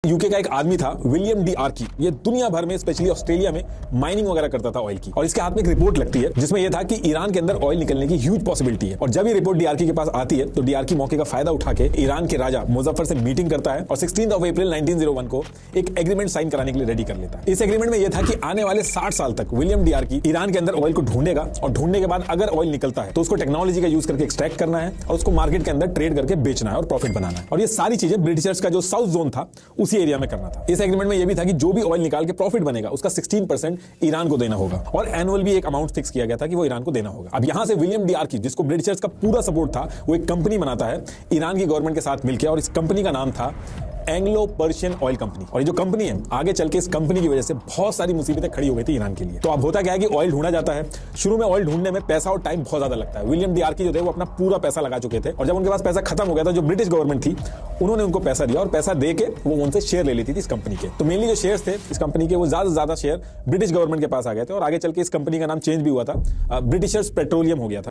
UK का एक आदमी था विलियम डी आर्की। ये दुनिया भर में स्पेशली ऑस्ट्रेलिया में माइनिंग वगैरह करता था ऑयल की, और इसके हाथ में एक रिपोर्ट लगती है जिसमें यह था कि ईरान के अंदर ऑयल निकलने की ह्यूज पॉसिबिलिटी है। और जब ये रिपोर्ट डी आर्की के पास आती है तो डी आर्की मौके का फायदा उठा के ईरान के राजा मुजफ्फर से मीटिंग करता है और 16 अप्रैल 1901 को एक एग्रीमेंट साइन कराने के लिए रेडी कर लेता है। इस एग्रीमेंट में यह था कि आने वाले 60 साल तक विलियम डी आर्की ईरान के अंदर ऑयल को ढूंढेगा और ढूंढने के बाद अगर ऑयल निकलता है तो उसको टेक्नोलॉजी का यूज करके एक्सट्रैक्ट करना है और उसको मार्केट के अंदर ट्रेड करके बेचना है और प्रॉफिट बनाना है। और ये सारी चीजें ब्रिटिशर्स का जो साउथ जोन था उसी एरिया में करना था। इस एग्रीमेंट में यह भी था कि जो भी ऑयल निकाल के प्रॉफिट बनेगा उसका 16% ईरान को देना होगा और एनुअल भी एक अमाउंट फिक्स किया गया था कि वो ईरान को देना होगा। अब यहां से विलियम डी आर्की, जिसको ब्रिटिशर्स का पूरा सपोर्ट था, वो एक कंपनी बनाता है ईरान की गवर्नमेंट के साथ मिलकर, और इस कंपनी का नाम था एंग्लो पर्शियन ऑयल कंपनी। और ये जो कंपनी है, आगे चल के इस कंपनी की वजह से बहुत सारी मुसीबतें खड़ी हो गई थी ईरान के लिए। तो अब होता क्या है कि ऑयल ढूंढा जाता है। शुरू में ऑयल ढूंढने में पैसा और टाइम बहुत ज्यादा लगता है। विलियम डी आर्की जो थे वो अपना पूरा पैसा लगा चुके थे, और जब उनके पास पैसा खत्म हो गया था, जो ब्रिटिश गवर्नमेंट थी उन्होंने उनको पैसा दिया और पैसा दे के वो उनसे शेयर ले लेती थी इस कंपनी के। तो मेनली जो शेयर्स थे इस कंपनी के, वो ज्यादा से ज्यादा शेयर ब्रिटिश गवर्नमेंट के पास आ गए थे और आगे चल के इस कंपनी का नाम चेंज भी हुआ था, ब्रिटिशर्स पेट्रोलियम हो गया था।